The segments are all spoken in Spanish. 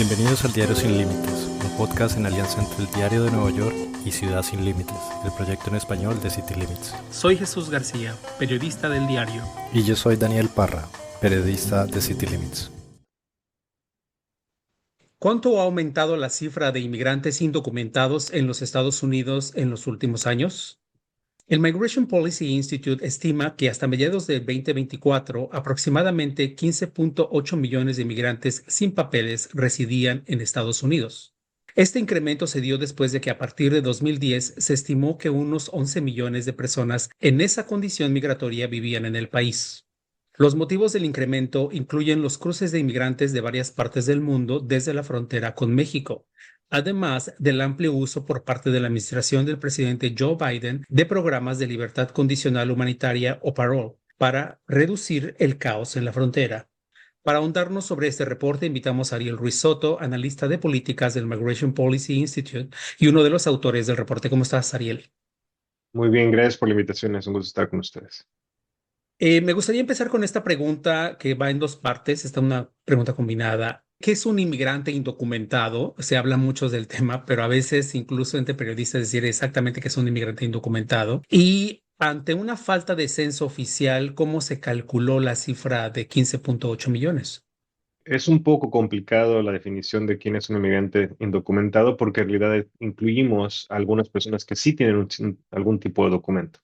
Bienvenidos al Diario Sin Límites, un podcast en alianza entre el Diario de Nueva York y Ciudad Sin Límites, el proyecto en español de City Limits. Soy Jesús García, periodista del diario. Y yo soy Daniel Parra, periodista de City Limits. ¿Cuánto ha aumentado la cifra de inmigrantes indocumentados en los Estados Unidos en los últimos años? El Migration Policy Institute estima que hasta mediados del 2024, aproximadamente 15.8 millones de inmigrantes sin papeles residían en Estados Unidos. Este incremento se dio después de que a partir de 2010 se estimó que unos 11 millones de personas en esa condición migratoria vivían en el país. Los motivos del incremento incluyen los cruces de inmigrantes de varias partes del mundo desde la frontera con México, además del amplio uso por parte de la administración del presidente Joe Biden de programas de libertad condicional humanitaria o parole para reducir el caos en la frontera. Para ahondarnos sobre este reporte, invitamos a Ariel Ruiz Soto, analista de políticas del Migration Policy Institute y uno de los autores del reporte. ¿Cómo estás, Ariel? Muy bien, gracias por la invitación. Es un gusto estar con ustedes. Me gustaría empezar con esta pregunta que va en dos partes. Está una pregunta combinada. ¿Qué es un inmigrante indocumentado? Se habla mucho del tema, pero a veces incluso entre periodistas decir exactamente qué es un inmigrante indocumentado. Y ante una falta de censo oficial, ¿cómo se calculó la cifra de 15.8 millones? Es un poco complicado la definición de quién es un inmigrante indocumentado porque en realidad incluimos a algunas personas que sí tienen algún tipo de documento.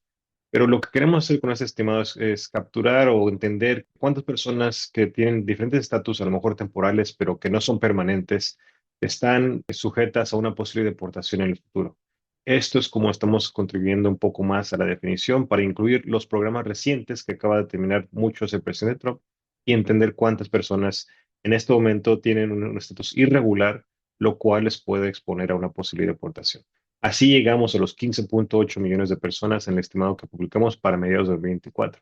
Pero lo que queremos hacer con este estimado es capturar o entender cuántas personas que tienen diferentes estatus, a lo mejor temporales, pero que no son permanentes, están sujetas a una posible deportación en el futuro. Esto es como estamos contribuyendo un poco más a la definición para incluir los programas recientes que acaba de terminar muchos el presidente Trump y entender cuántas personas en este momento tienen un estatus irregular, lo cual les puede exponer a una posible deportación. Así llegamos a los 15.8 millones de personas en el estimado que publicamos para mediados del 24.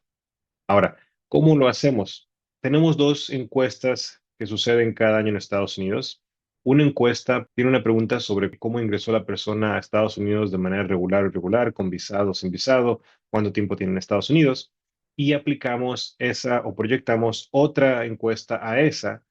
Ahora, ¿cómo lo hacemos? Tenemos dos encuestas que suceden cada año en Estados Unidos. Una encuesta tiene una pregunta sobre cómo ingresó la persona a Estados Unidos de manera regular o irregular, con visado o sin visado, cuánto tiempo tiene en Estados Unidos, y aplicamos esa o proyectamos otra encuesta a esa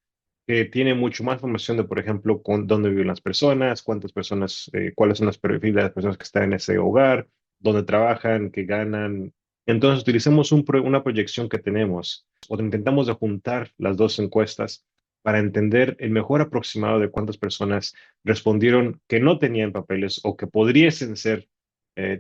que tiene mucho más información de, por ejemplo, dónde viven las personas, cuántas personas, cuáles son las perfiles de las personas que están en ese hogar, dónde trabajan, qué ganan. Entonces, utilizamos una proyección que tenemos o intentamos de juntar las dos encuestas para entender el mejor aproximado de cuántas personas respondieron que no tenían papeles o que podrían ser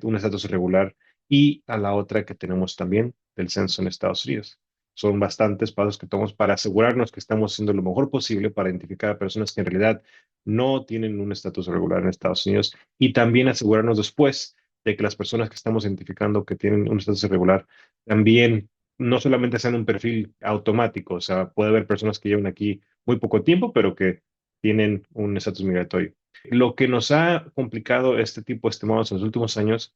un estatus irregular y a la otra que tenemos también del censo en Estados Unidos. Son bastantes pasos que tomamos para asegurarnos que estamos haciendo lo mejor posible para identificar a personas que en realidad no tienen un estatus regular en Estados Unidos y también asegurarnos después de que las personas que estamos identificando que tienen un estatus irregular también no solamente sean un perfil automático, o sea, puede haber personas que llevan aquí muy poco tiempo, pero que tienen un estatus migratorio. Lo que nos ha complicado este tipo de estimados en los últimos años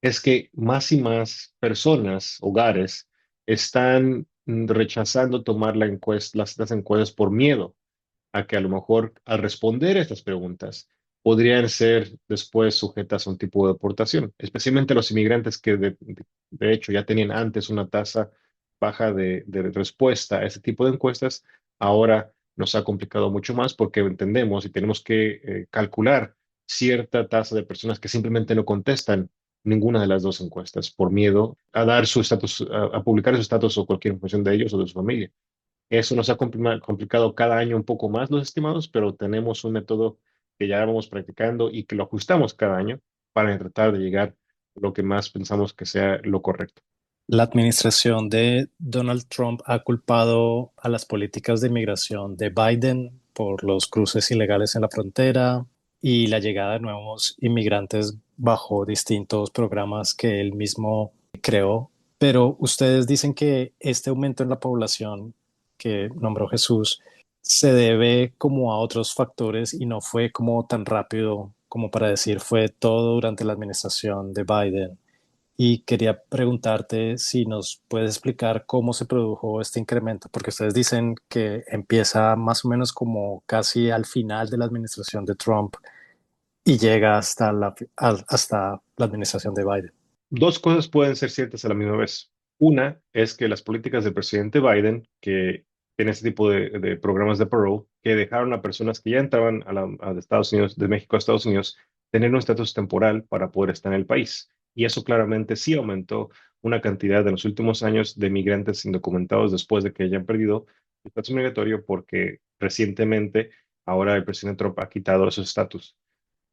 es que más y más personas, hogares, están rechazando tomar las encuestas por miedo a que a lo mejor al responder a estas preguntas podrían ser después sujetas a un tipo de deportación, especialmente los inmigrantes que de hecho ya tenían antes una tasa baja de respuesta a ese tipo de encuestas, ahora nos ha complicado mucho más porque entendemos y tenemos que calcular cierta tasa de personas que simplemente no contestan ninguna de las dos encuestas por miedo a dar su estatus, a publicar su estatus o cualquier información de ellos o de su familia. Eso nos ha complicado cada año un poco más los estimados, pero tenemos un método que ya vamos practicando y que lo ajustamos cada año para tratar de llegar a lo que más pensamos que sea lo correcto. La administración de Donald Trump ha culpado a las políticas de inmigración de Biden por los cruces ilegales en la frontera y la llegada de nuevos inmigrantes bajo distintos programas que él mismo creó. Pero ustedes dicen que este aumento en la población que nombró Jesús se debe como a otros factores y no fue como tan rápido como para decir fue todo durante la administración de Biden. Y quería preguntarte si nos puedes explicar cómo se produjo este incremento, porque ustedes dicen que empieza más o menos como casi al final de la administración de Trump y llega hasta la administración de Biden. Dos cosas pueden ser ciertas a la misma vez. Una es que las políticas del presidente Biden, que tiene este tipo de programas de parole que dejaron a personas que ya entraban a Estados Unidos, de México a Estados Unidos, tener un estatus temporal para poder estar en el país. Y eso claramente sí aumentó una cantidad en los últimos años de migrantes indocumentados después de que hayan perdido el estatus migratorio porque recientemente ahora el presidente Trump ha quitado esos estatus.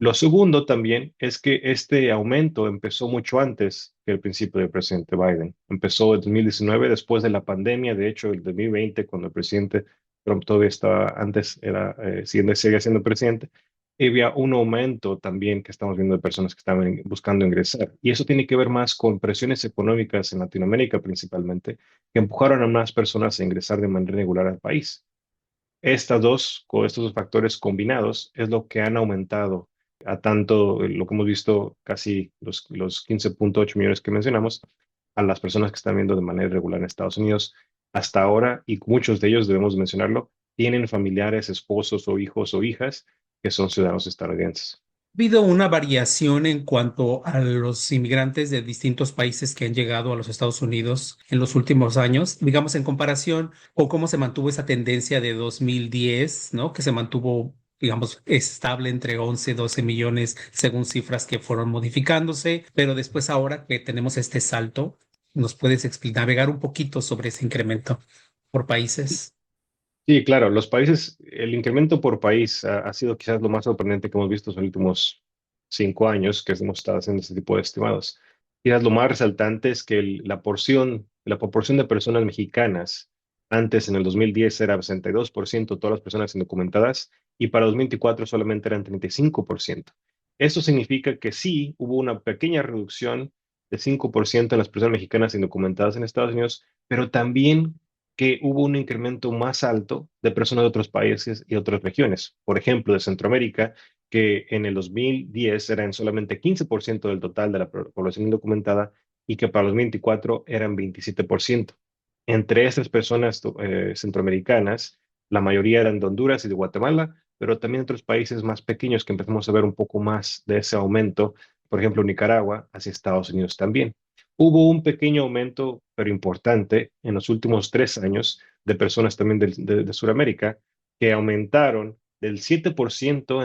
Lo segundo también es que este aumento empezó mucho antes que el principio del presidente Biden. Empezó en 2019, después de la pandemia, de hecho, el 2020, cuando el presidente Trump todavía estaba, antes era, sigue siendo presidente, había un aumento también que estamos viendo de personas que estaban buscando ingresar. Y eso tiene que ver más con presiones económicas en Latinoamérica principalmente, que empujaron a más personas a ingresar de manera regular al país. Estos dos factores combinados es lo que han aumentado a tanto lo que hemos visto, casi los 15.8 millones que mencionamos, a las personas que están viendo de manera irregular en Estados Unidos hasta ahora, y muchos de ellos, debemos mencionarlo, tienen familiares, esposos o hijos o hijas que son ciudadanos estadounidenses. Ha habido una variación en cuanto a los inmigrantes de distintos países que han llegado a los Estados Unidos en los últimos años, digamos en comparación con cómo se mantuvo esa tendencia de 2010, ¿no? Que se mantuvo, digamos, estable entre 11 y 12 millones según cifras que fueron modificándose, pero después ahora que tenemos este salto, ¿nos puedes navegar un poquito sobre ese incremento por países? Sí, claro, los países, el incremento por país ha sido quizás lo más sorprendente que hemos visto en los últimos 5 años que hemos estado haciendo este tipo de estimados. Quizás lo más resaltante es que la proporción de personas mexicanas antes en el 2010 era 62% de todas las personas indocumentadas y para 2024 solamente eran 35%. Esto significa que sí hubo una pequeña reducción de 5% en las personas mexicanas indocumentadas en Estados Unidos, pero también que hubo un incremento más alto de personas de otros países y otras regiones. Por ejemplo, de Centroamérica, que en el 2010 eran solamente 15% del total de la población indocumentada y que para los 24 eran 27%. Entre estas personas centroamericanas, la mayoría eran de Honduras y de Guatemala, pero también otros países más pequeños que empezamos a ver un poco más de ese aumento, por ejemplo, Nicaragua hacia Estados Unidos también. Hubo un pequeño aumento, pero importante, en los últimos 3 años de personas también de Sudamérica que aumentaron del 7%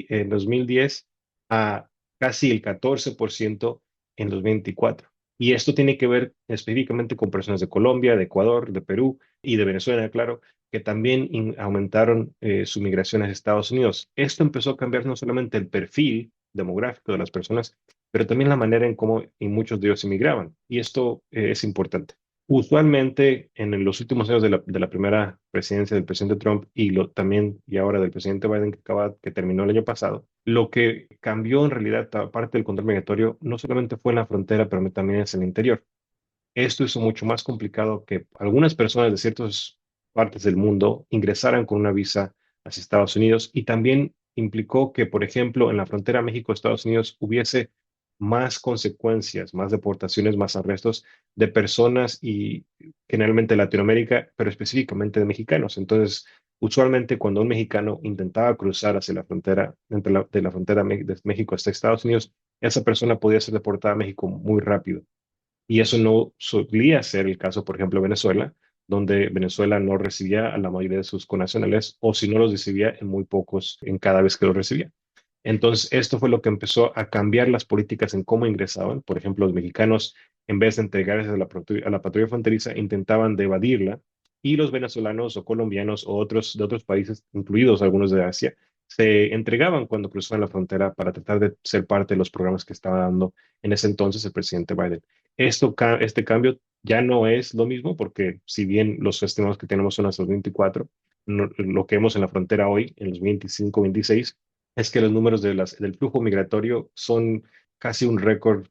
en 2010 a casi el 14% en 2024. Y esto tiene que ver específicamente con personas de Colombia, de Ecuador, de Perú y de Venezuela, claro, que también aumentaron su migración a Estados Unidos. Esto empezó a cambiar no solamente el perfil demográfico de las personas, pero también la manera en cómo y muchos de ellos emigraban. Y esto es importante. Usualmente en los últimos años de la primera presidencia del presidente Trump también y ahora del presidente Biden que terminó el año pasado, lo que cambió en realidad, aparte del control migratorio, no solamente fue en la frontera, pero también es en el interior. Esto hizo mucho más complicado que algunas personas de ciertas partes del mundo ingresaran con una visa hacia Estados Unidos y también implicó que, por ejemplo, en la frontera México-Estados Unidos hubiese más consecuencias, más deportaciones, más arrestos de personas y generalmente de Latinoamérica, pero específicamente de mexicanos. Entonces, usualmente cuando un mexicano intentaba cruzar hacia la frontera, de la frontera de México hasta Estados Unidos, esa persona podía ser deportada a México muy rápido. Y eso no solía ser el caso, por ejemplo, de Venezuela, donde Venezuela no recibía a la mayoría de sus connacionales, o si no los recibía, en muy pocos, en cada vez que los recibía. Entonces, esto fue lo que empezó a cambiar las políticas en cómo ingresaban. Por ejemplo, los mexicanos, en vez de entregarse a la patrulla fronteriza, intentaban de evadirla, y los venezolanos o colombianos o otros de otros países, incluidos algunos de Asia, se entregaban cuando cruzaban la frontera para tratar de ser parte de los programas que estaba dando en ese entonces el presidente Biden. Este cambio ya no es lo mismo porque si bien los estimados que tenemos son hasta los 24, lo que vemos en la frontera hoy, en los 25, 26, es que los números del flujo migratorio son casi un récord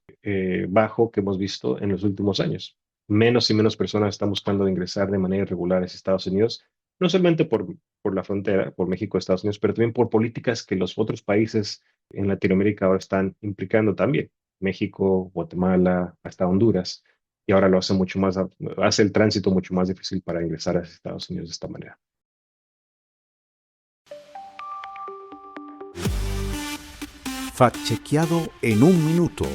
bajo que hemos visto en los últimos años. Menos y menos personas están buscando ingresar de manera irregular a Estados Unidos, no solamente por la frontera, por México, Estados Unidos, pero también por políticas que los otros países en Latinoamérica ahora están implicando también. México, Guatemala, hasta Honduras, y ahora lo hace hace el tránsito mucho más difícil para ingresar a Estados Unidos de esta manera. Fact chequeado en un minuto.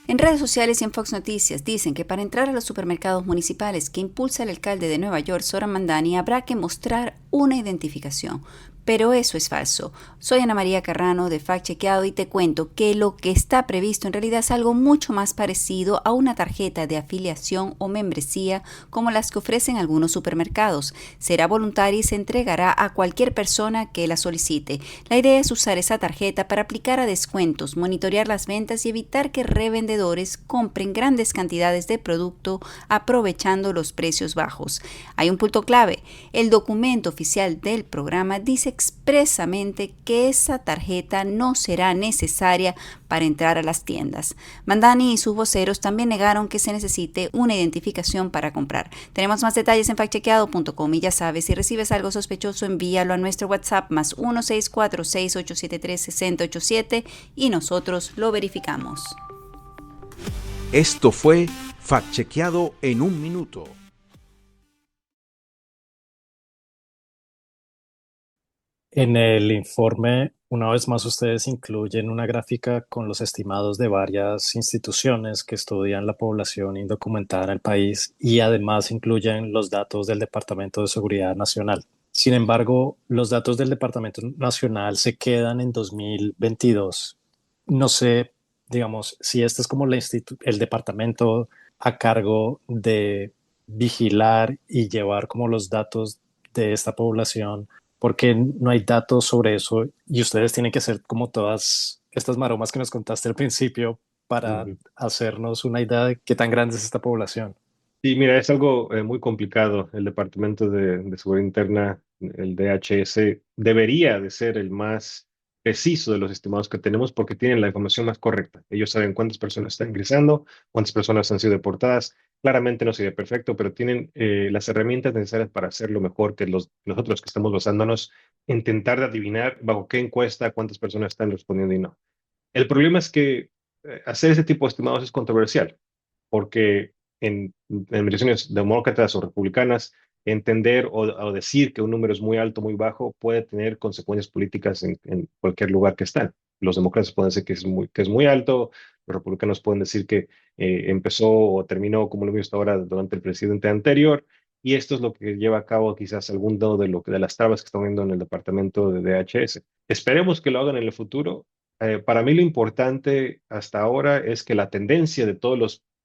En redes sociales y en Fox Noticias dicen que para entrar a los supermercados municipales que impulsa el alcalde de Nueva York, Zohran Mamdani, habrá que mostrar una identificación. Pero eso es falso. Soy Ana María Carrano de Fact Chequeado y te cuento que lo que está previsto en realidad es algo mucho más parecido a una tarjeta de afiliación o membresía como las que ofrecen algunos supermercados. Será voluntaria y se entregará a cualquier persona que la solicite. La idea es usar esa tarjeta para aplicar a descuentos, monitorear las ventas y evitar que revendedores compren grandes cantidades de producto aprovechando los precios bajos. Hay un punto clave. El documento oficial del programa dice expresamente que esa tarjeta no será necesaria para entrar a las tiendas. Mamdani y sus voceros también negaron que se necesite una identificación para comprar. Tenemos más detalles en factchequeado.com y ya sabes, si recibes algo sospechoso, envíalo a nuestro WhatsApp más 1-646-873-6087 y nosotros lo verificamos. Esto fue Fact Chequeado en un minuto. En el informe, una vez más, ustedes incluyen una gráfica con los estimados de varias instituciones que estudian la población indocumentada en el país y además incluyen los datos del Departamento de Seguridad Nacional. Sin embargo, los datos del Departamento Nacional se quedan en 2022. No sé, digamos, si este es como el departamento a cargo de vigilar y llevar como los datos de esta población, porque no hay datos sobre eso y ustedes tienen que hacer como todas estas maromas que nos contaste al principio para Ujú. hacernos una idea de qué tan grande es esta población. Sí, mira, es algo muy complicado. El Departamento de Seguridad Interna, el DHS, debería de ser el más preciso de los estimados que tenemos porque tienen la información más correcta. Ellos saben cuántas personas están ingresando, cuántas personas han sido deportadas. Claramente no sería perfecto, pero tienen las herramientas necesarias para hacerlo mejor que nosotros que estamos basándonos en intentar de adivinar bajo qué encuesta cuántas personas están respondiendo y no. El problema es que hacer ese tipo de estimados es controversial porque en elecciones demócratas o republicanas, entender o decir que un número es muy alto o muy bajo puede tener consecuencias políticas en cualquier lugar que están. Los demócratas pueden decir que es muy alto, los republicanos pueden decir que empezó o terminó como lo hemos visto ahora durante el presidente anterior, y esto es lo que lleva a cabo quizás algún de las trabas que están viendo en el departamento de DHS. Esperemos que lo hagan en el futuro. Para mí lo importante hasta ahora es que la tendencia de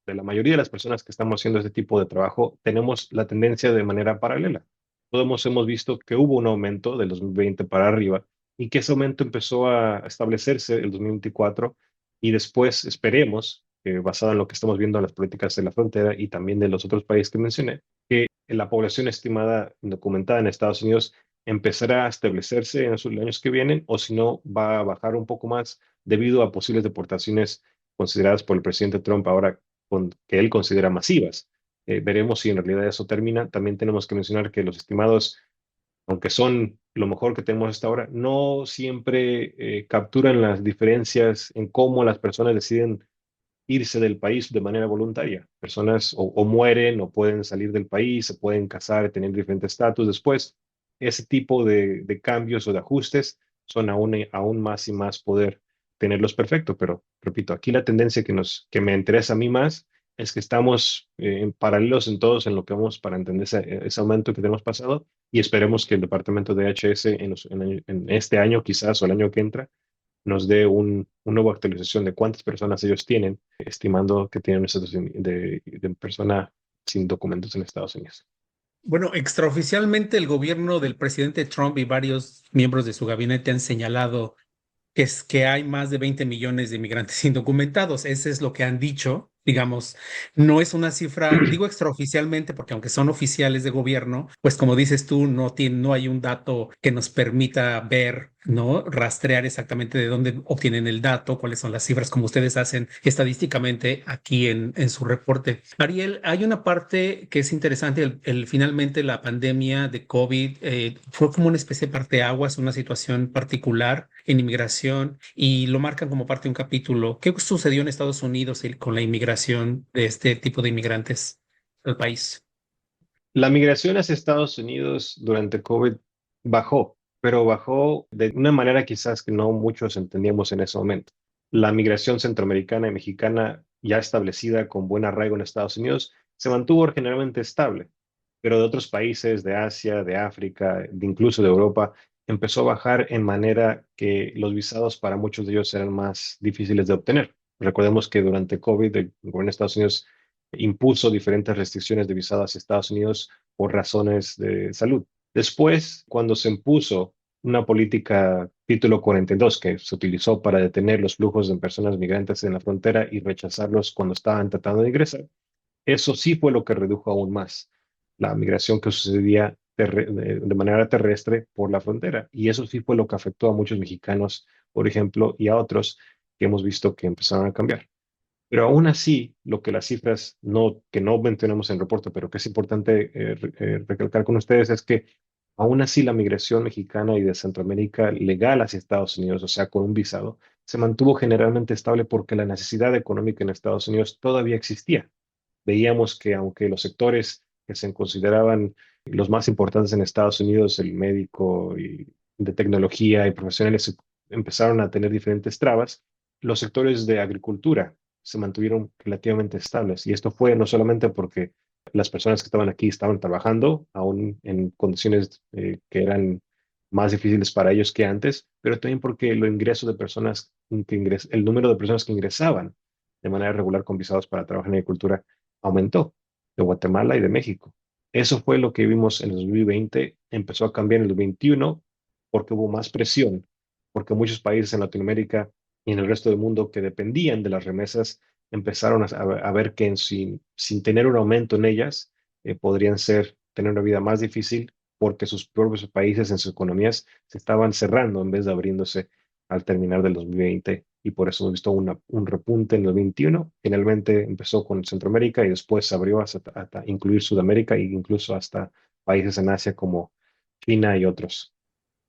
la mayoría de las personas que estamos haciendo este tipo de trabajo, tenemos la tendencia de manera paralela. Todos hemos visto que hubo un aumento del 2020 para arriba y que ese aumento empezó a establecerse el 2024 y después esperemos, basado en lo que estamos viendo en las políticas de la frontera y también de los otros países que mencioné, que la población estimada documentada en Estados Unidos empezará a establecerse en los años que vienen o si no va a bajar un poco más debido a posibles deportaciones consideradas por el presidente Trump ahora que él considera masivas. Veremos si en realidad eso termina. También tenemos que mencionar que los estimados, aunque son lo mejor que tenemos hasta ahora, no siempre capturan las diferencias en cómo las personas deciden irse del país de manera voluntaria. Personas o mueren o pueden salir del país, se pueden casar, tener diferentes estatus después. Ese tipo de cambios o de ajustes son aún más y más poder tenerlos perfecto. Pero, repito, aquí la tendencia que me interesa a mí más es que estamos en paralelos en todos en lo que vamos para entender ese aumento que tenemos pasado y esperemos que el departamento de HS en este año quizás o el año que entra nos dé una nueva actualización de cuántas personas ellos tienen, estimando que tienen una situación de persona sin documentos en Estados Unidos. Bueno, extraoficialmente el gobierno del presidente Trump y varios miembros de su gabinete han señalado que hay más de 20 millones de inmigrantes indocumentados. Ese es lo que han dicho. Digamos, no es una cifra, digo extraoficialmente, porque aunque son oficiales de gobierno, pues como dices tú, no hay un dato que nos permita ver, ¿no? Rastrear exactamente de dónde obtienen el dato, cuáles son las cifras, como ustedes hacen estadísticamente aquí en su reporte. Ariel, hay una parte que es interesante, finalmente la pandemia de COVID fue como una especie de parteaguas, una situación particular en inmigración y lo marcan como parte de un capítulo. ¿Qué sucedió en Estados Unidos con la inmigración de este tipo de inmigrantes al país? La migración hacia Estados Unidos durante COVID bajó, pero bajó de una manera quizás que no muchos entendíamos en ese momento. La migración centroamericana y mexicana ya establecida con buen arraigo en Estados Unidos se mantuvo generalmente estable, pero de otros países, de Asia, de África, incluso de Europa, empezó a bajar en manera que los visados para muchos de ellos eran más difíciles de obtener. Recordemos que durante COVID el gobierno de Estados Unidos impuso diferentes restricciones de visado hacia Estados Unidos por razones de salud. Después, cuando se impuso una política Título 42 que se utilizó para detener los flujos de personas migrantes en la frontera y rechazarlos cuando estaban tratando de ingresar, eso sí fue lo que redujo aún más la migración que sucedía de manera terrestre por la frontera. Y eso sí fue lo que afectó a muchos mexicanos, por ejemplo, y a otros que hemos visto que empezaron a cambiar. Pero aún así, lo que las cifras que no mencionamos en el reporte, pero que es importante recalcar con ustedes, es que aún así la migración mexicana y de Centroamérica legal hacia Estados Unidos, o sea, con un visado, se mantuvo generalmente estable porque la necesidad económica en Estados Unidos todavía existía. Veíamos que aunque los sectores que se consideraban los más importantes en Estados Unidos, el médico y de tecnología y profesionales, empezaron a tener diferentes trabas, los sectores de agricultura se mantuvieron relativamente estables. Y esto fue no solamente porque las personas que estaban aquí estaban trabajando, aún en condiciones que eran más difíciles para ellos que antes, pero también porque el número de personas que ingresaban de manera regular con visados para trabajar en agricultura aumentó, de Guatemala y de México. Eso fue lo que vimos en el 2020, empezó a cambiar en el 2021 porque hubo más presión, porque muchos países en Latinoamérica y en el resto del mundo que dependían de las remesas empezaron a ver que sin tener un aumento en ellas, podrían tener una vida más difícil porque sus propios países en sus economías se estaban cerrando en vez de abriéndose al terminar del 2020 y por eso hemos visto un repunte en el 21. Finalmente empezó con Centroamérica y después se abrió hasta incluir Sudamérica e incluso hasta países en Asia como China y otros.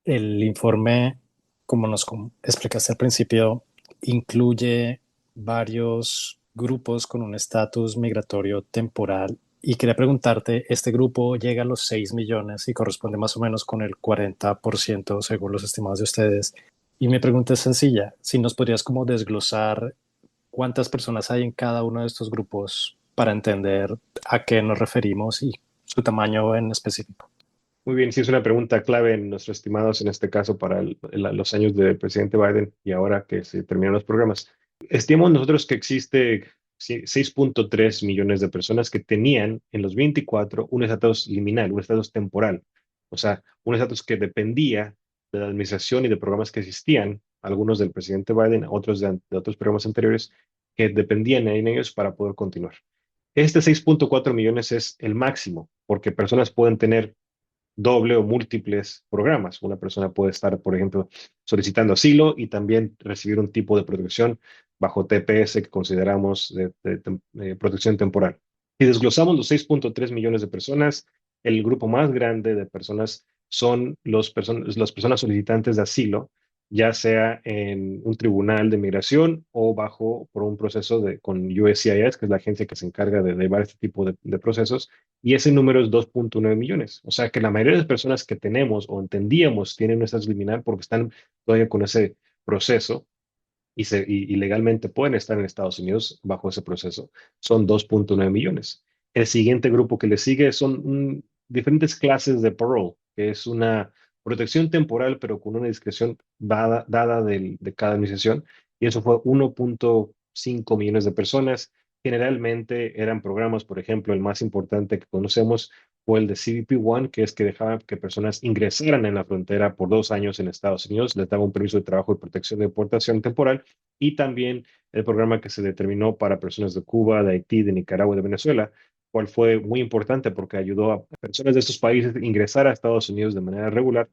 El informe, como explicaste al principio, incluye varios grupos con un estatus migratorio temporal. Y quería preguntarte, este grupo llega a los 6 millones y corresponde más o menos con el 40% según los estimados de ustedes. Y mi pregunta es sencilla, si nos podrías como desglosar cuántas personas hay en cada uno de estos grupos para entender a qué nos referimos y su tamaño en específico. Muy bien, sí es una pregunta clave en nuestros estimados, en este caso para los años del presidente Biden y ahora que se terminan los programas. Estimamos nosotros que existe 6.3 millones de personas que tenían en los 24 un estatus liminal, un estatus temporal, o sea, un estatus que dependía de la administración y de programas que existían, algunos del presidente Biden, otros de otros programas anteriores, que dependían en ellos para poder continuar. Este 6.4 millones es el máximo, porque personas pueden tener doble o múltiples programas. Una persona puede estar, por ejemplo, solicitando asilo y también recibir un tipo de protección bajo TPS que consideramos de protección temporal. Si desglosamos los 6.3 millones de personas, el grupo más grande de personas son las personas solicitantes de asilo, ya sea en un tribunal de migración o por un proceso con USCIS, que es la agencia que se encarga de llevar este tipo de procesos, y ese número es 2.9 millones. O sea que la mayoría de las personas que tenemos o entendíamos tienen un estatus liminar porque están todavía con ese proceso y legalmente pueden estar en Estados Unidos bajo ese proceso. Son 2.9 millones. El siguiente grupo que le sigue son diferentes clases de parole, que es una protección temporal, pero con una discreción dada de cada administración. Y eso fue 1.5 millones de personas. Generalmente eran programas, por ejemplo, el más importante que conocemos fue el de CBP-1, que es que dejaba que personas ingresaran en la frontera por 2 años en Estados Unidos, les daba un permiso de trabajo y protección de deportación temporal, y también el programa que se determinó para personas de Cuba, de Haití, de Nicaragua y de Venezuela, cual fue muy importante porque ayudó a personas de estos países a ingresar a Estados Unidos de manera regular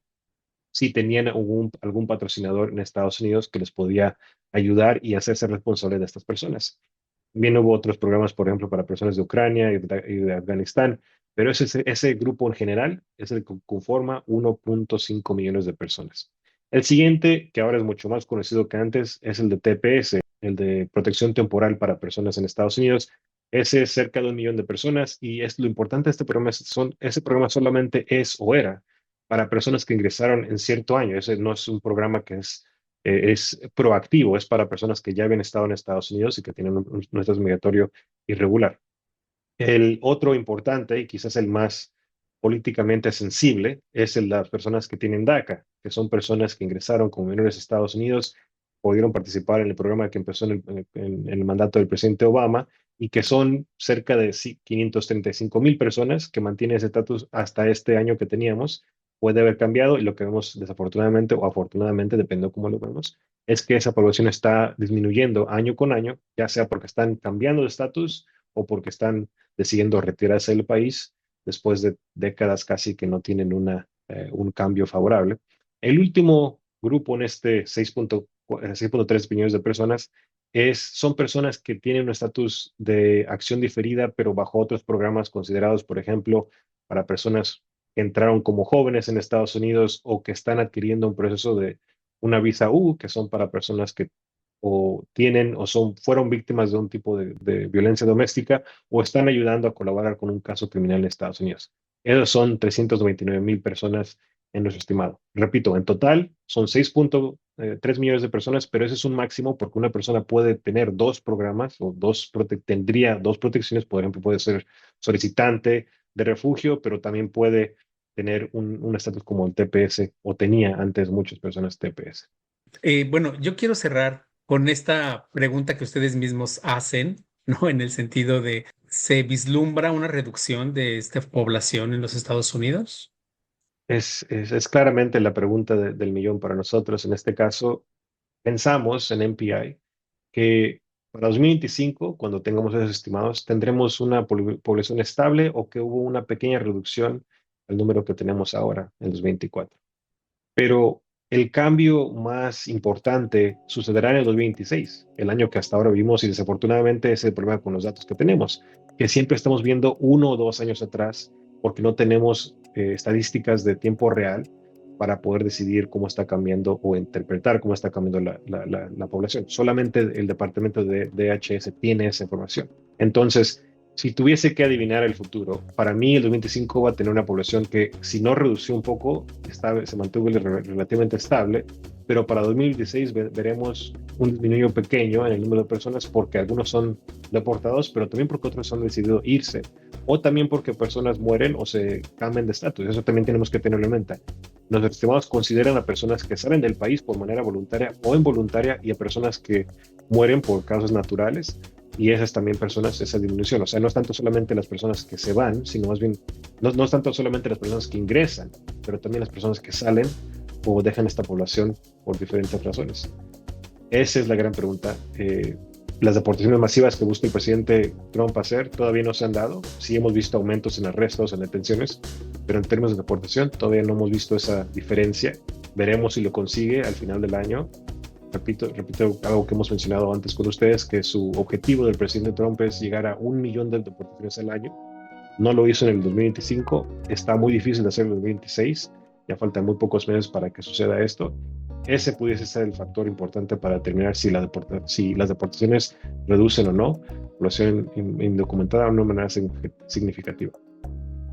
si tenían algún patrocinador en Estados Unidos que les podía ayudar y hacerse responsable de estas personas. También hubo otros programas, por ejemplo, para personas de Ucrania y de Afganistán, pero ese grupo en general es el que conforma 1.5 millones de personas. El siguiente, que ahora es mucho más conocido que antes, es el de TPS, el de protección temporal para personas en Estados Unidos. Ese es cerca de 1 millón de personas y es lo importante de este programa. Ese programa solamente es o era para personas que ingresaron en cierto año. Ese no es un programa que es es proactivo, es para personas que ya habían estado en Estados Unidos y que tienen un estatus migratorio irregular. El otro importante, y quizás el más políticamente sensible, es el de las personas que tienen DACA, que son personas que ingresaron como menores a Estados Unidos, pudieron participar en el programa que empezó en el mandato del presidente Obama, y que son cerca de 535,000 personas que mantienen ese estatus hasta este año que teníamos. Puede haber cambiado, y lo que vemos desafortunadamente o afortunadamente, depende de cómo lo vemos, es que esa población está disminuyendo año con año, ya sea porque están cambiando de estatus o porque están decidiendo retirarse del país después de décadas casi que no tienen un cambio favorable. El último grupo en este 6.3 millones de personas son personas que tienen un estatus de acción diferida, pero bajo otros programas considerados, por ejemplo, para personas que entraron como jóvenes en Estados Unidos o que están adquiriendo un proceso de una visa U, que son para personas que o tienen o fueron víctimas de un tipo de violencia doméstica o están ayudando a colaborar con un caso criminal en Estados Unidos. Esos son 329,000 personas en nuestro estimado. Repito, en total son 6.3 millones de personas, pero ese es un máximo porque una persona puede tener dos programas o tendría dos protecciones. Por ejemplo, puede ser solicitante de refugio, pero también puede tener un estatus como el TPS, o tenía antes muchas personas TPS. Bueno, yo quiero cerrar con esta pregunta que ustedes mismos hacen, ¿no? En el sentido de, ¿se vislumbra una reducción de esta población en los Estados Unidos? Es claramente la pregunta del millón para nosotros. En este caso, pensamos en MPI que para 2025, cuando tengamos esos estimados, tendremos una población estable o que hubo una pequeña reducción al número que tenemos ahora en 2024. Pero el cambio más importante sucederá en el 2026, el año que hasta ahora vivimos, y desafortunadamente ese es el problema con los datos que tenemos, que siempre estamos viendo 1 o 2 años atrás porque no tenemos estadísticas de tiempo real para poder decidir cómo está cambiando o interpretar cómo está cambiando la población. Solamente el departamento de DHS tiene esa información. Entonces, si tuviese que adivinar el futuro, para mí el 2025 va a tener una población que, si no redució un poco, se mantuvo relativamente estable, pero para 2026 veremos un disminuyo pequeño en el número de personas porque algunos son deportados, pero también porque otros han decidido irse, o también porque personas mueren o se cambian de estatus. Eso también tenemos que tenerlo en mente. Nuestros estimados consideran a personas que salen del país por manera voluntaria o involuntaria y a personas que mueren por causas naturales. Y esas también personas, esa disminución. O sea, no es tanto solamente las personas que se van, sino más bien, no es tanto solamente las personas que ingresan, pero también las personas que salen o dejan esta población por diferentes razones. Esa es la gran pregunta. Las deportaciones masivas que busca el presidente Trump hacer todavía no se han dado. Sí hemos visto aumentos en arrestos, en detenciones, pero en términos de deportación todavía no hemos visto esa diferencia. Veremos si lo consigue al final del año. Repito algo que hemos mencionado antes con ustedes, que su objetivo del presidente Trump es llegar a 1 millón de deportaciones al año. No lo hizo en el 2025, está muy difícil de hacer en el 2026, ya faltan muy pocos meses para que suceda esto. Ese pudiese ser el factor importante para determinar si las deportaciones reducen o no, población indocumentada de una manera significativa.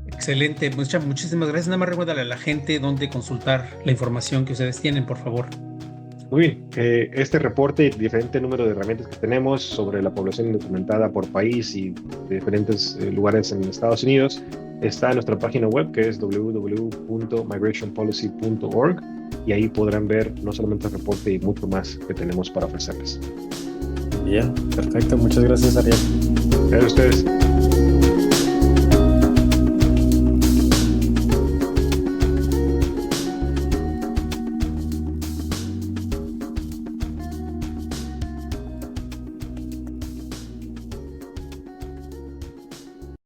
Excelente, muchísimas gracias. Nada más recuérdale a la gente dónde consultar la información que ustedes tienen, por favor. Muy bien, este reporte y diferente número de herramientas que tenemos sobre la población indocumentada por país y de diferentes lugares en Estados Unidos está en nuestra página web, que es www.migrationpolicy.org, y ahí podrán ver no solamente el reporte y mucho más que tenemos para ofrecerles. Bien, perfecto. Muchas gracias, Ariel. Gracias a ustedes.